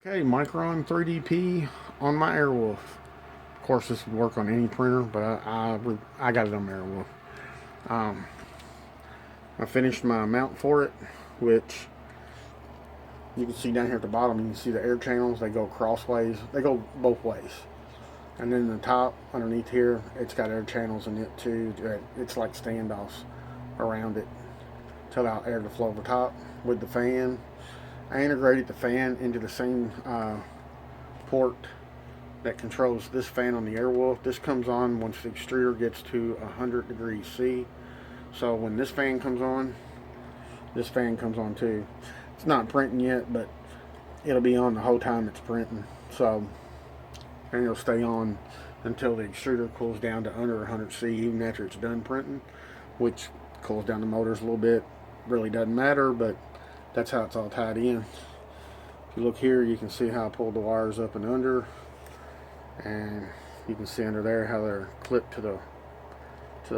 Okay, Micron 3D on my Airwolf. Of course, this would work on any printer, but I got it on my Airwolf. I finished my mount for it, which you can see down here at the bottom. You can see the air channels. They go crossways. They go both ways. And then the top, underneath here, it's got air channels in it too. It's like standoffs around it to allow air to flow over top with the fan. I integrated the fan into the same port that controls this fan on the Airwolf. This comes on once the extruder gets to 100 degrees C. So when this fan comes on, this fan comes on too. It's not printing yet, but it'll be on the whole time it's printing. So, and it'll stay on until the extruder cools down to under 100 C, even after it's done printing, which cools down the motors a little bit. Really doesn't matter, but that's how it's all tied in. If you look here, you can see how I pulled the wires up and under, and you can see under there how they're clipped to the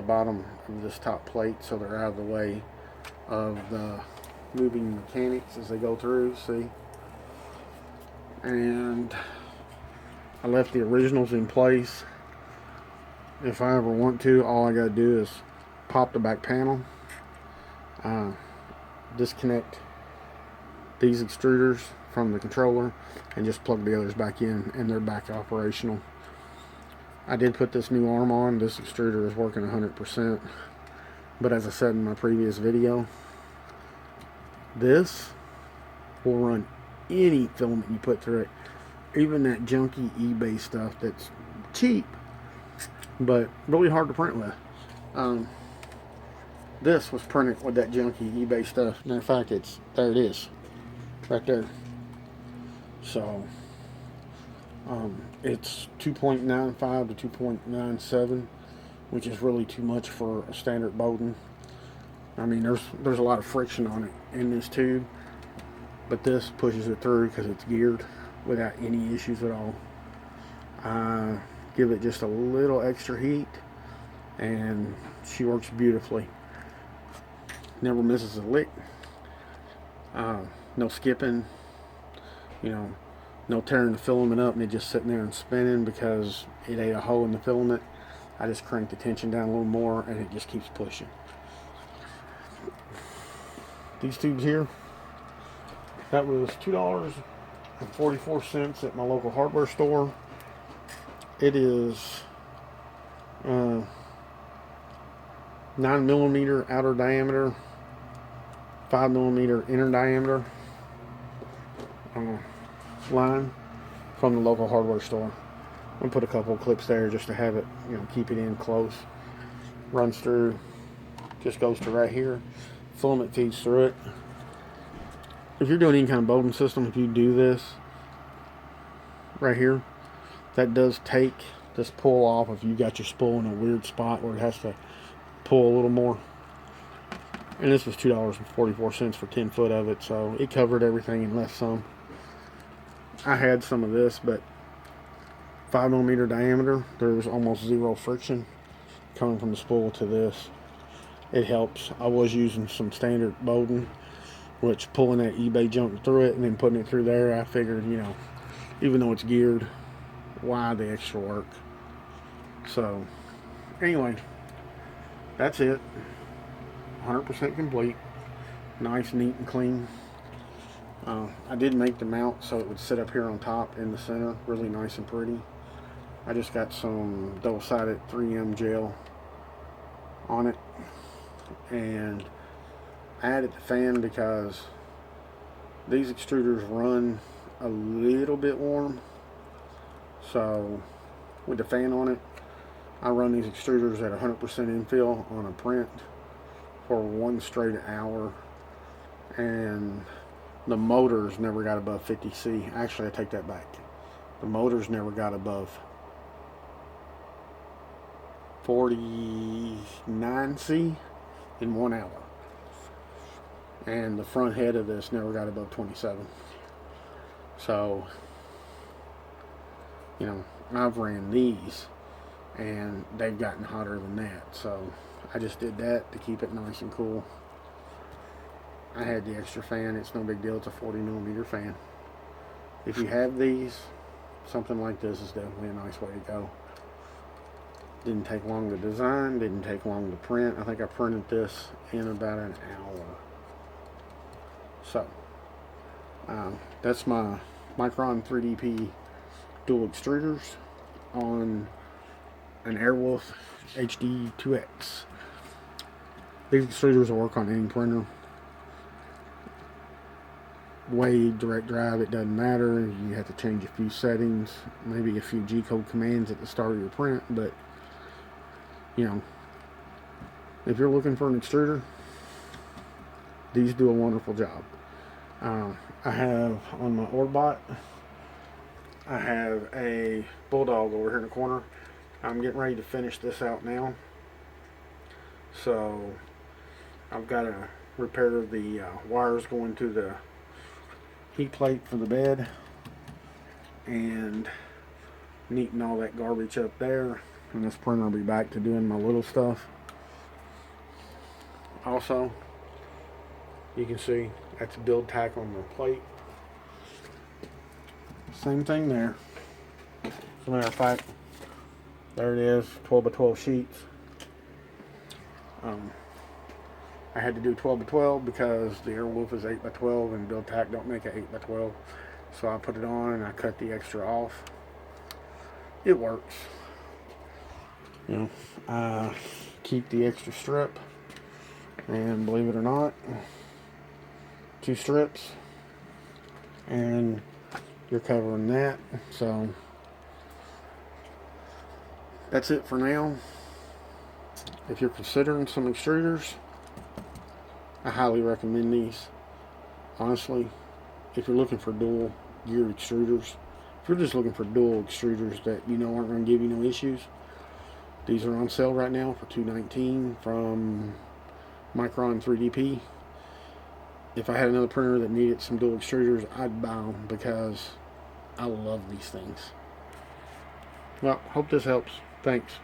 bottom of this top plate, so they're out of the way of the moving mechanics as they go through. See, and I left the originals in place. If I ever want to, all I gotta do is pop the back panel, disconnect these extruders from the controller, and just plug the others back in, and they're back operational. I did put this new arm on. This extruder is working 100%, but as I said in my previous video, this will run any filament you put through it, even that junky eBay stuff that's cheap but really hard to print with. This was printed with that junky eBay stuff. Matter of fact, there it is right there. So it's 2.95 to 2.97, which is really too much for a standard Bowden. I mean, there's a lot of friction on it in this tube, but this pushes it through because it's geared without any issues at all. Give it just a little extra heat, and she works beautifully. Never misses a lick. No skipping, no tearing the filament up and it just sitting there and spinning because it ate a hole in the filament. I just crank the tension down a little more and it just keeps pushing. These tubes here, that was $2.44 at my local hardware store. It is 9mm outer diameter, 5mm inner diameter line from the local hardware store. I'm gonna put a couple of clips there just to have it, keep it in close. Runs through, just goes to right here. Filament feeds through it. If you're doing any kind of Bowden system, if you do this right here, that does take this pull off if you got your spool in a weird spot where it has to pull a little more. And this was $2.44 for 10 foot of it, so it covered everything and left some. I had some of this, but 5mm diameter, there's almost zero friction coming from the spool to this. It helps. I was using some standard Bowden, which pulling that eBay junk through it and then putting it through there, I figured, even though it's geared, why the extra work? So anyway, that's it. 100% complete. Nice, neat, and clean. I did make the mount so it would sit up here on top in the center, really nice and pretty. I just got some double-sided 3M gel on it, and I added the fan because these extruders run a little bit warm. So with the fan on it, I run these extruders at 100% infill on a print for 1 straight hour, and the motors never got above 50 C. Actually, I take that back. The motors never got above 49 C in 1 hour. And the front head of this never got above 27. So, I've ran these and they've gotten hotter than that. So I just did that to keep it nice and cool. I had the extra fan. It's no big deal. It's a 40mm fan. if you have these, something like this is definitely a nice way to go. Didn't take long to design, didn't take long to print. I think I printed this in about an hour. So, that's my Micron 3D dual extruders on an Airwolf HD2x. These extruders will work on any printer. Wave, direct drive, it doesn't matter. You have to change a few settings, maybe a few G-code commands at the start of your print, but you know, if you're looking for an extruder, these do a wonderful job. I have on my Orbot, I have a Bulldog over here in the corner. I'm getting ready to finish this out now, so I've got to repair the wires going to the heat plate for the bed and neaten all that garbage up there, and this printer will be back to doing my little stuff. Also, you can see that's a build tack on the plate. Same thing there. As a matter of fact, there it is, 12 by 12 sheets. I had to do 12 by 12 because the Airwolf is 8 by 12 and build tack don't make it 8 by 12. So I put it on and I cut the extra off. It works. You know, I keep the extra strip, and believe it or not, 2 strips, and you're covering that. So that's it for now. If you're considering some extruders, I highly recommend these. Honestly, if you're looking for dual gear extruders, if you're just looking for dual extruders that you know aren't going to give you no issues, these are on sale right now for $219 from Micron 3D. If I had another printer that needed some dual extruders, I'd buy them because I love these things. Well, hope this helps. Thanks.